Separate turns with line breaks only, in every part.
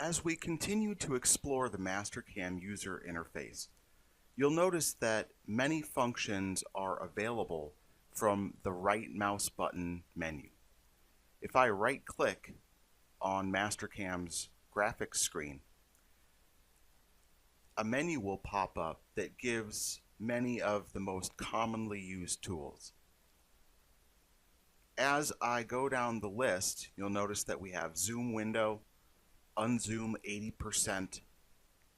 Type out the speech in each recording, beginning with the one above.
As we continue to explore the Mastercam user interface, you'll notice that many functions are available from the right mouse button menu. If I right-click on Mastercam's graphics screen, a menu will pop up that gives many of the most commonly used tools. As I go down the list, you'll notice that we have zoom window, unzoom 80%,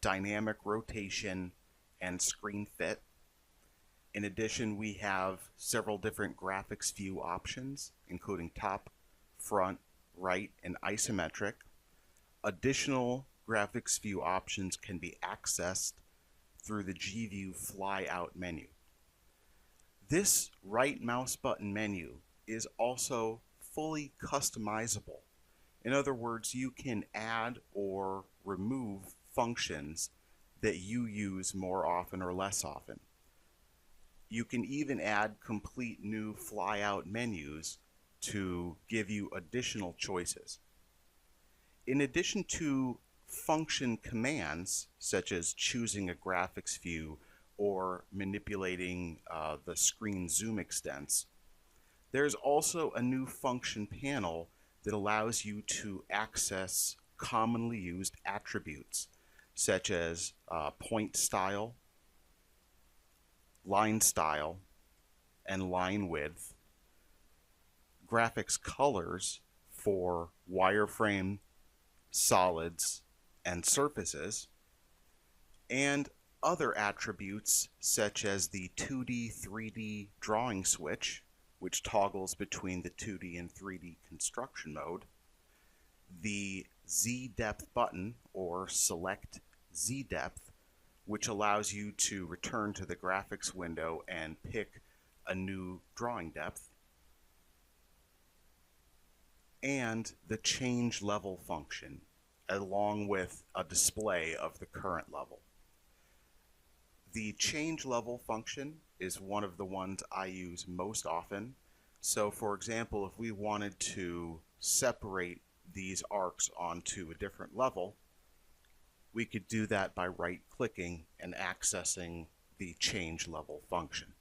dynamic rotation, and screen fit. In addition, we have several different graphics view options, including top, front, right, and isometric. Additional graphics view options can be accessed through the G-View flyout menu. This right mouse button menu is also fully customizable. In other words, you can add or remove functions that you use more often or less often. You can even add complete new flyout menus to give you additional choices. In addition to function commands, such as choosing a graphics view or manipulating the screen zoom extents, there's also a new function panel that allows you to access commonly used attributes, such as point style, line style, and line width, graphics colors for wireframe, solids, and surfaces, and other attributes such as the 2D, 3D drawing switch, which toggles between the 2D and 3D construction mode, the Z depth button or select Z depth, which allows you to return to the graphics window and pick a new drawing depth, and the change level function, along with a display of the current level. The change level function is one of the ones I use most often. So for example, if we wanted to separate these arcs onto a different level, we could do that by right-clicking and accessing the change level function.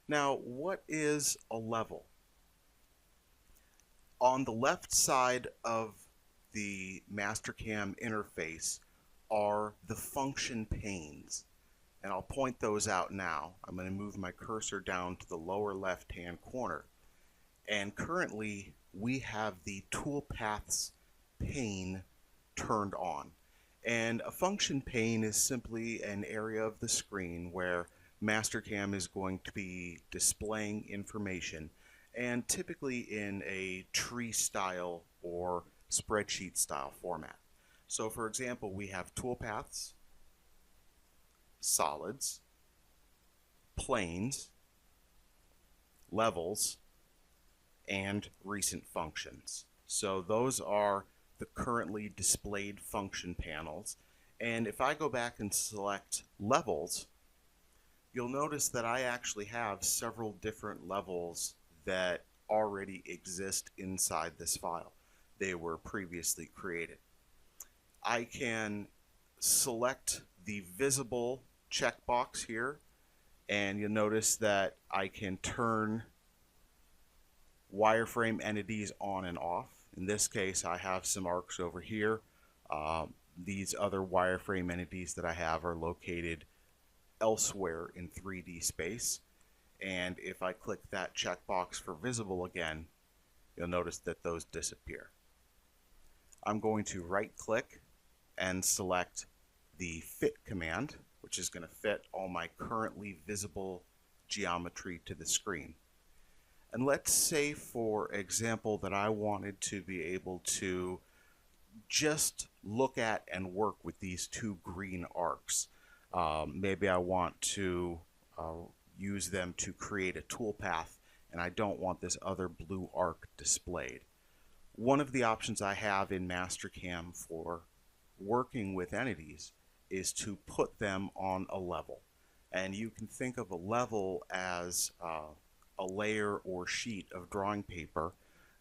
Now, what is a level? On the left side of the Mastercam interface are the function panes, and I'll point those out now. I'm going to move my cursor down to the lower left-hand corner, and currently we have the toolpaths pane turned on. And a function pane is simply an area of the screen where Mastercam is going to be displaying information, and typically in a tree style or spreadsheet style format. So for example, we have toolpaths, solids, planes, levels, and recent functions. So those are the currently displayed function panels. And if I go back and select levels, you'll notice that I actually have several different levels that already exist inside this file. They were previously created. I can select the visible checkbox here, and you'll notice that I can turn wireframe entities on and off. In this case, I have some arcs over here. These other wireframe entities that I have are located elsewhere in 3D space. And if I click that checkbox for visible again, you'll notice that those disappear. I'm going to right-click and select the fit command, which is going to fit all my currently visible geometry to the screen. And let's say, for example, that I wanted to be able to just look at and work with these two green arcs. Maybe I want to use them to create a toolpath, and I don't want this other blue arc displayed. One of the options I have in Mastercam for working with entities is to put them on a level. And you can think of a level as a layer or sheet of drawing paper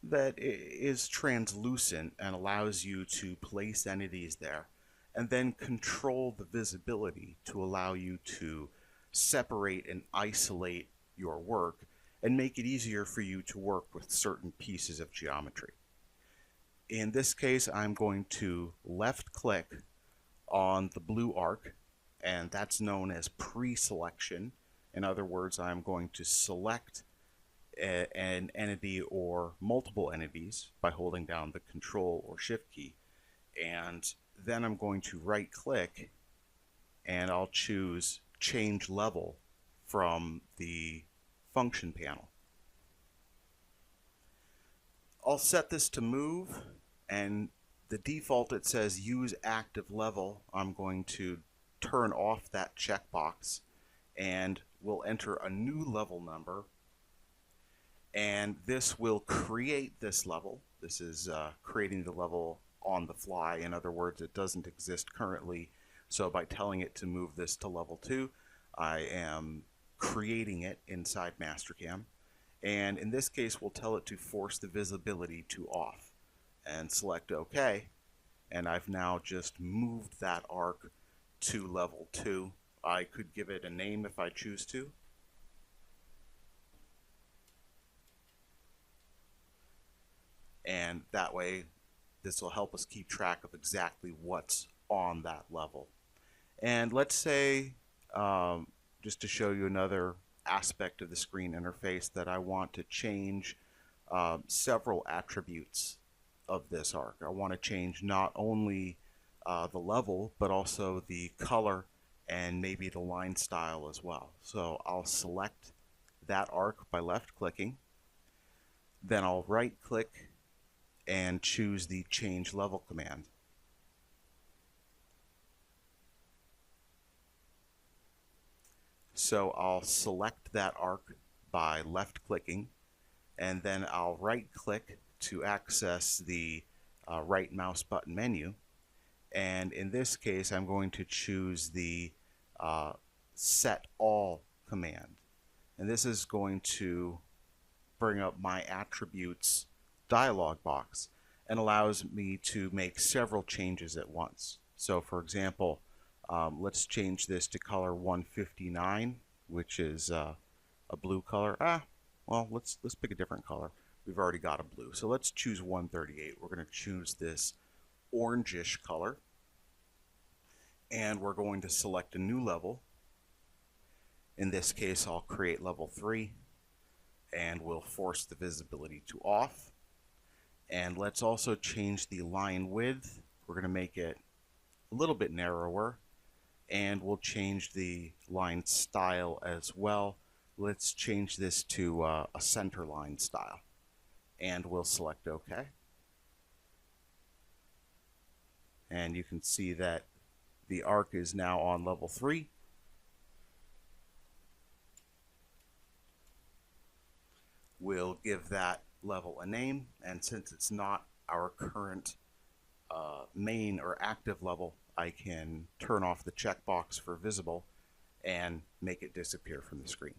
that is translucent and allows you to place entities there and then control the visibility to allow you to separate and isolate your work and make it easier for you to work with certain pieces of geometry. In this case, I'm going to left click on the blue arc, and that's known as pre-selection. In other words, I'm going to select an entity or multiple entities by holding down the Control or Shift key, and then I'm going to right click and I'll choose change level from the function panel. I'll set this to move, and the default it says use active level. I'm going to turn off that checkbox and we'll enter a new level number, and this will create this level. This is creating the level on the fly. In other words, it doesn't exist currently, so by telling it to move this to level 2, I am creating it inside Mastercam. And in this case, we'll tell it to force the visibility to off and select OK. And I've now just moved that arc to level 2. I could give it a name if I choose to. And that way, this will help us keep track of exactly what's on that level. And let's say, just to show you another aspect of the screen interface, that I want to change several attributes of this arc. I want to change not only the level, but also the color and maybe the line style as well. So I'll select that arc by left clicking, then I'll right click and choose the change level command. So I'll select that arc by left clicking, and then I'll right click to access the right mouse button menu. And in this case, I'm going to choose the set all command. And this is going to bring up my attributes dialog box and allows me to make several changes at once. So for example, let's change this to color 159, which is a blue color. Well, let's pick a different color. We've already got a blue. So let's choose 138. We're going to choose this orangish color, and we're going to select a new level. In this case, I'll create level 3, and we'll force the visibility to off. And let's also change the line width. We're going to make it a little bit narrower, and we'll change the line style as well. Let's change this to a center line style, and we'll select OK. And you can see that the arc is now on level 3. We'll give that level a name, and since it's not our current main or active level, I can turn off the checkbox for visible and make it disappear from the screen.